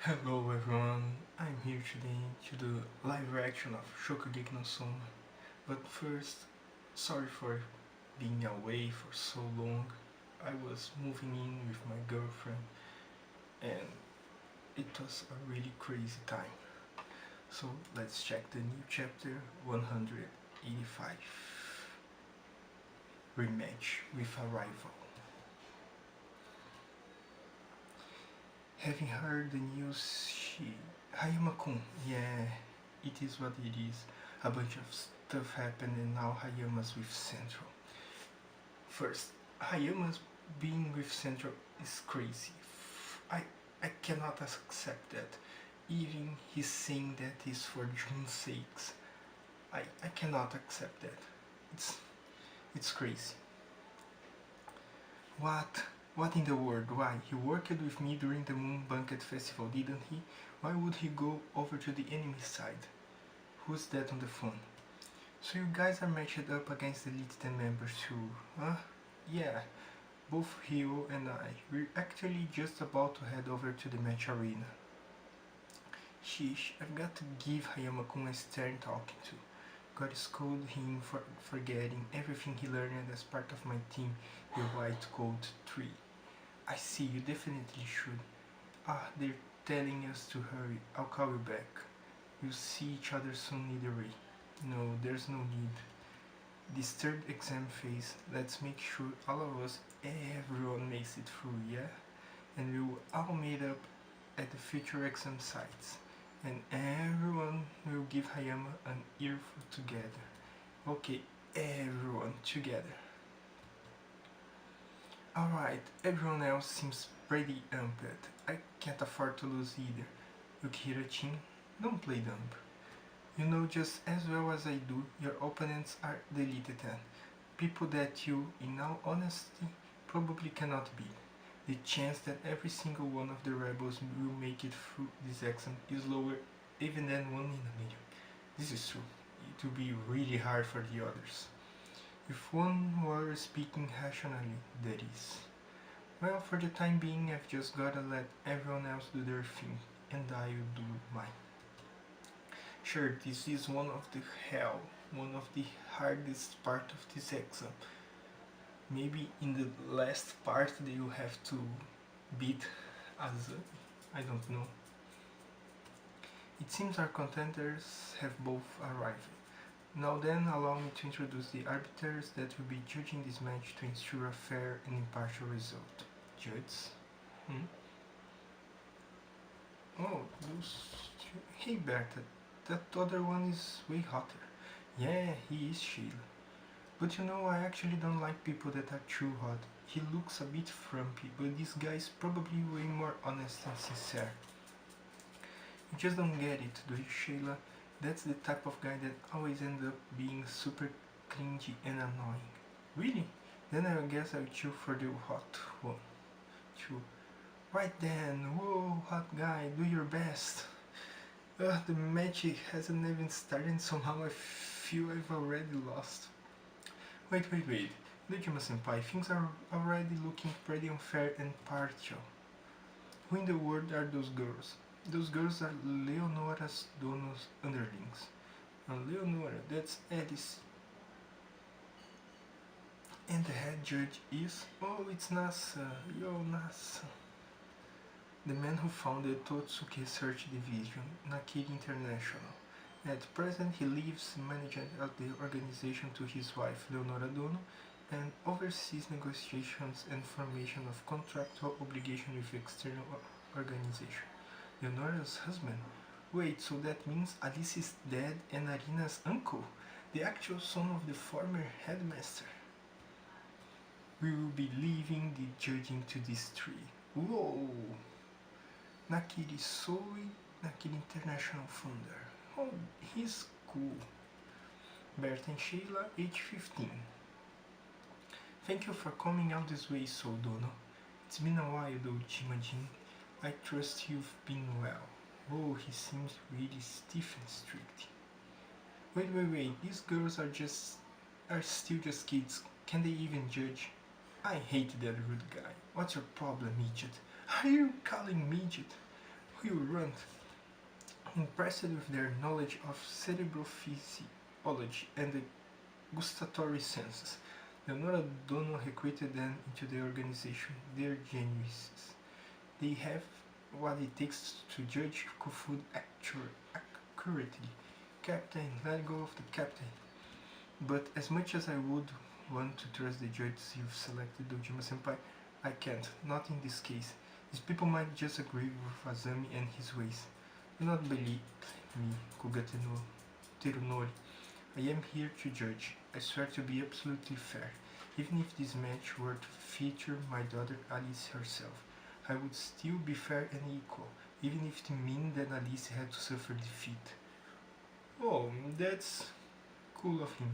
Hello everyone, I'm here today to do live reaction of Shokugeki no Soma. But first, sorry for being away for so long. I was moving in with my girlfriend and it was a really crazy time. So let's check the new chapter 185. Rematch with a rival. Having heard the news, Hayama-kun, yeah, it is what it is. A bunch of stuff happened and now Hayama's with Central. First, Hayama's being with Central is crazy. I, I cannot accept that. Even he's saying that is for Jun's sakes. I cannot accept that. It's crazy. What? What in the world? Why? He worked with me during the Moon Banquet Festival, didn't he? Why would he go over to the enemy side? Who's that on the phone? So you guys are matched up against the Elite 10 members too, huh? Yeah, both Hio and I. We're actually just about to head over to the match arena. Sheesh, I've got to give Hayama-kun a stern talking to. Gotta scold him for forgetting everything he learned as part of my team, the White Coat 3. I see, you definitely should. Ah, they're telling us to hurry. I'll call you back. We'll see each other soon either way. No, there's no need. This third exam phase, let's make sure all of us, everyone makes it through, yeah? And we'll all meet up at the future exam sites. And everyone will give Hayama an earful together. Okay, everyone together. Alright, everyone else seems pretty amped. I can't afford to lose either. Yukihira-chin, don't play dumb. You know just as well as I do, your opponents are the Elite 10. People that you, in all honesty, probably cannot beat. The chance that every single one of the rebels will make it through this exam is lower even than 1 in a million. This is true. It will be really hard for the others. If one were speaking rationally, that is. Well, for the time being, I've just gotta let everyone else do their thing, and I'll do mine. Sure, this is one of the hardest part of this exam. Maybe in the last part they will have to beat Azami. I don't know. It seems our contenders have both arrived. Now then, allow me to introduce the arbiters that will be judging this match to ensure a fair and impartial result. Judges? Oh, those... Hey Bertha, that other one is way hotter. Yeah, he is Sheila. But you know, I actually don't like people that are too hot. He looks a bit frumpy, but this guy is probably way more honest and sincere. You just don't get it, do you, Sheila? That's the type of guy that always ends up being super cringy and annoying. Really? Then I guess I'll chew for the hot one. Chew. Right then, whoa, hot guy, do your best. The match hasn't even started, somehow I feel I've already lost. Wait. Dojima-senpai, things are already looking pretty unfair and partial. Who in the world are those girls? Those girls are Leonora's Dono's underlings. And Leonora, that's Alice. And the head judge is... Oh, it's Nasa. Yo, Nasa. The man who founded Totsuke Search Division, Nakiri International. At present, he leaves management of the organization to his wife, Leonora Dono, and oversees negotiations and formation of contractual obligation with external organization. Leonora's husband? Wait, so that means Alice is dead and Arina's uncle? The actual son of the former headmaster? We will be leaving the judging to these three. Whoa! Nakiri Soy, Nakiri International founder. Oh, he's cool. Bert and Sheila, age 15. Thank you for coming out this way, so Dono. It's been a while though, Jima-jin. I trust you've been well. Oh, he seems really stiff and strict. Wait, these girls are still just kids. Can they even judge? I hate that rude guy. What's your problem, midget? Are you calling midget? will run, impressed with their knowledge of cerebral physiology and the gustatory senses. Leonora Dono recruited them into the organization. They're geniuses. They have what it takes to judge food accurately. Captain, let go of the captain. But as much as I would want to trust the judges you've selected, Dojima-senpai, I can't. Not in this case. These people might just agree with Azami and his ways. Do not believe me, Kugate no Terunori. I am here to judge. I swear to be absolutely fair. Even if this match were to feature my daughter Alice herself, I would still be fair and equal, even if it meant that Alice had to suffer defeat. Oh, that's cool of him.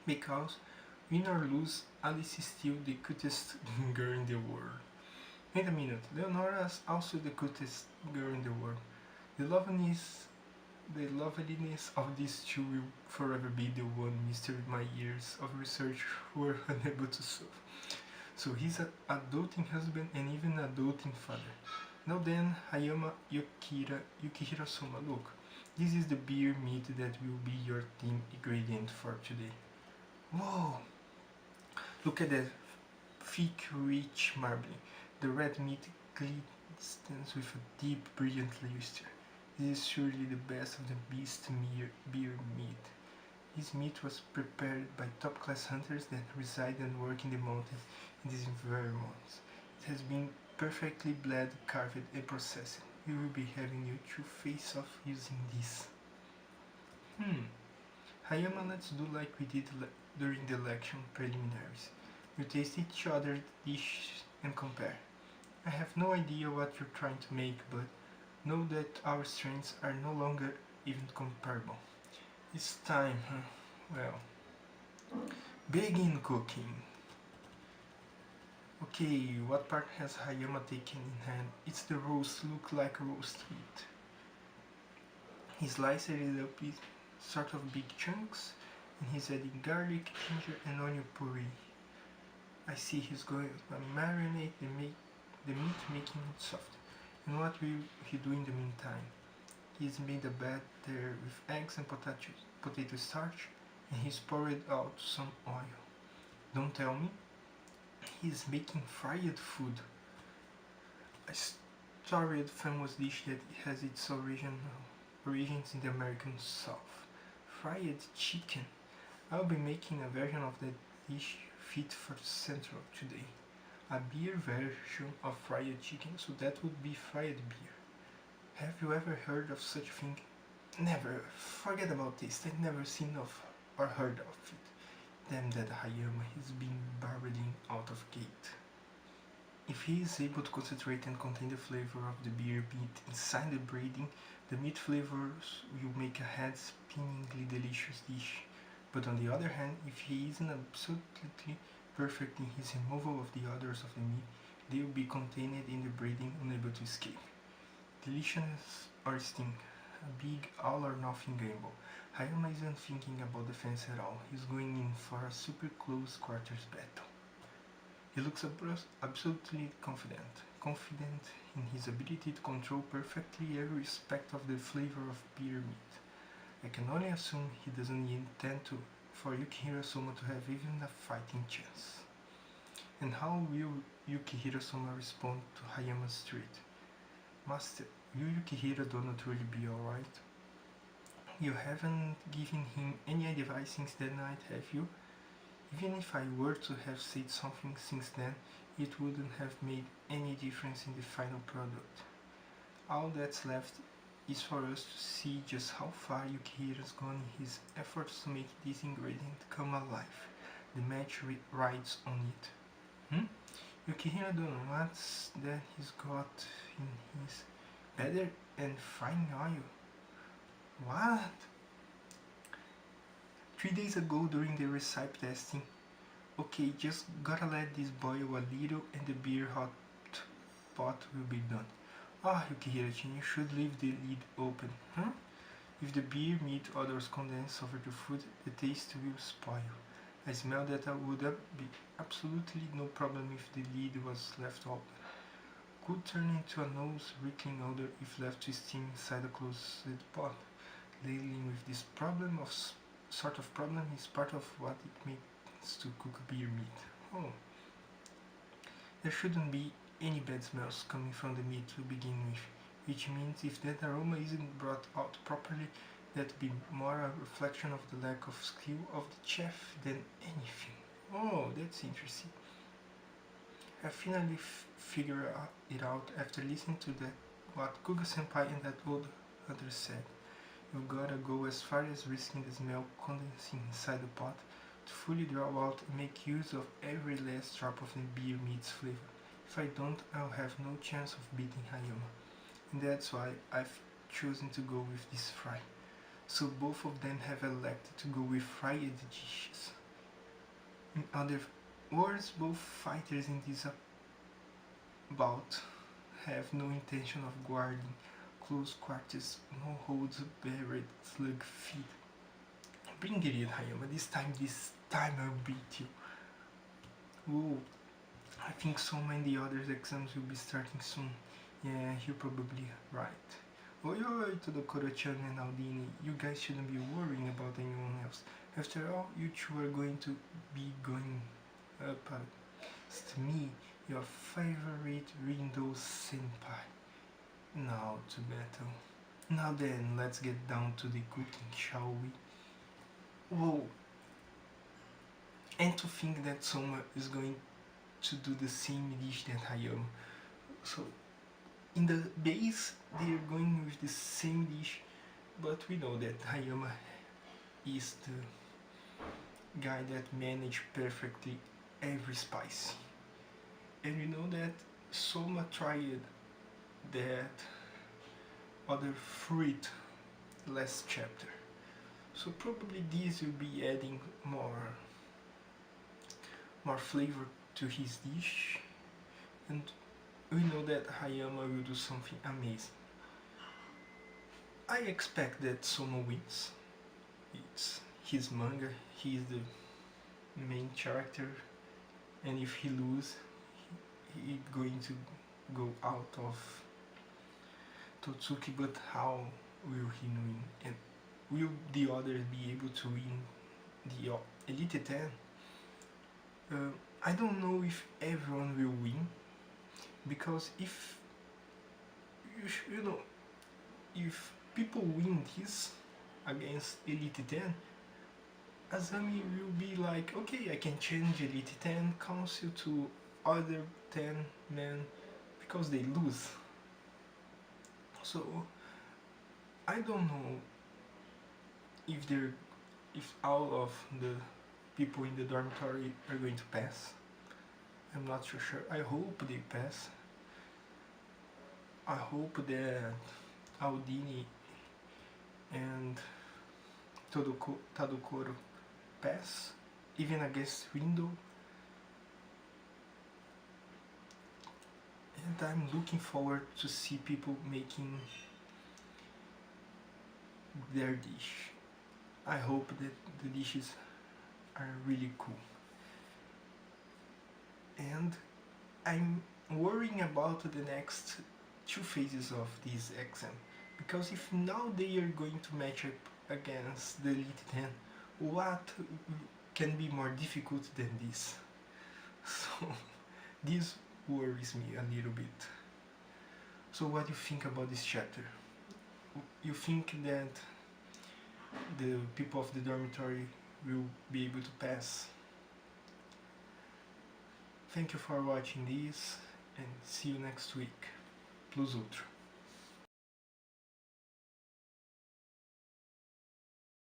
Because, win or lose, Alice is still the cutest girl in the world. Wait a minute, Leonora is also the cutest girl in the world. The loveliness of these two will forever be the one mystery my years of research were unable to solve. So he's an adulting husband and even an adulting father. Now then, Hayama Yukihira Soma, look, this is the beer meat that will be your team ingredient for today. Whoa! Look at that thick, rich marbling. The red meat glistens with a deep, brilliant luster. This is surely the best of the beast beer meat. This meat was prepared by top-class hunters that reside and work in the mountains in these environments. It has been perfectly bled, carved, and processed. We will be having you two face off using this. Hayama, let's do like we did during the election preliminaries. We taste each other's dishes and compare. I have no idea what you're trying to make, but know that our strengths are no longer even comparable. It's time, huh? Well, begin cooking. Okay, what part has Hayama taken in hand? It's the roast, look like roast meat. He slices it up in sort of big chunks, and he's adding garlic, ginger, and onion puree. I see he's going to marinate the meat, making it soft. And what will he do in the meantime? He's made a batter with eggs and potato starch, and he's poured out some oil. Don't tell me. He's making fried food. A storied famous dish that has its origins in the American South. Fried chicken. I'll be making a version of that dish fit for Central today. A beer version of fried chicken, so that would be fried beer. Have you ever heard of such a thing? Never. Forget about this. I've never seen of or heard of it. Damn that Hayama, he's been barreling out of gate. If he is able to concentrate and contain the flavor of the beer meat inside the breading, the meat flavors will make a head-spinningly delicious dish. But on the other hand, if he isn't absolutely perfect in his removal of the odors of the meat, they will be contained in the breading, unable to escape. Deliciousness or sting, a big all-or-nothing gamble. Hayama isn't thinking about defense at all. He's going in for a super close quarters battle. He looks absolutely confident in his ability to control perfectly every aspect of the flavor of beer meat. I can only assume he doesn't intend for Yukihira Soma to have even a fighting chance. And how will Yukihira Soma respond to Hayama's threat? Master, will Yukihira Dono truly be alright? You haven't given him any advice since that night, have you? Even if I were to have said something since then, it wouldn't have made any difference in the final product. All that's left is for us to see just how far Yukihira's gone in his efforts to make this ingredient come alive. The match rides on it. Yukihira Dono, what's that he's got in his better and fine oil? What? 3 days ago during the recipe testing. Okay, just gotta let this boil a little and the beer hot pot will be done. Yukihira-chan, you should leave the lid open, huh? If the beer meat odors condense over the food, the taste will spoil. I smell that would be absolutely no problem if the lid was left open. could turn into a nose-wrinkling odor if left to steam inside a closed pot. Dealing with this problem of sort of problem is part of what it makes to cook beer meat. Oh, there shouldn't be any bad smells coming from the meat to begin with, which means if that aroma isn't brought out properly, that would be more a reflection of the lack of skill of the chef than anything. Oh, that's interesting. I finally figured it out after listening to that what Kuga-senpai and that old hunter said. You've gotta go as far as risking the smell condensing inside the pot to fully draw out and make use of every last drop of the beer meat's flavor. If I don't, I'll have no chance of beating Hayama. And that's why I've chosen to go with this fry. So both of them have elected to go with fried dishes. In other words, both fighters in this bout have no intention of guarding close quarters, no holds barred slug feet. Bring it in, Hayama. This time I'll beat you. Whoa, I think Soma and the others' exams will be starting soon. Yeah, you're probably right. Oi to the Koro-chan and Aldini, you guys shouldn't be worrying about anyone else. After all, you two are going to be going up against me, your favorite Rindo senpai. Now to battle. Now then, let's get down to the cooking, shall we? Whoa! And to think that Soma is going to do the same dish that Hayama. So, in the base, they are going with the same dish, but we know that Hayama is the guy that managed perfectly every spice. And we know that Soma tried that other fruit last chapter. So probably this will be adding more flavor to his dish, and we know that Hayama will do something amazing. I expect that Soma wins. It's his manga, he is the main character, and if he loses, he's going to go out of Totsuki, but how will he win? And will the others be able to win the Elite 10? I don't know if everyone will win, because if if people win this against Elite 10, Azami will be like, okay, I can change Elite 10 council to other 10 men because they lose. So I don't know if all of the people in the dormitory are going to pass. I'm not so sure. I hope they pass. I hope that Aldini and Tadokoro pass, even against Rindo. And I'm looking forward to see people making their dish. I hope that the dishes are really cool. And I'm worrying about the next two phases of this exam, because if now they are going to match up against the Elite 10, what can be more difficult than this? So this worries me a little bit. So what do you think about this chapter? You think that the people of the dormitory will be able to pass? Thank you for watching this, and see you next week. Plus Ultra.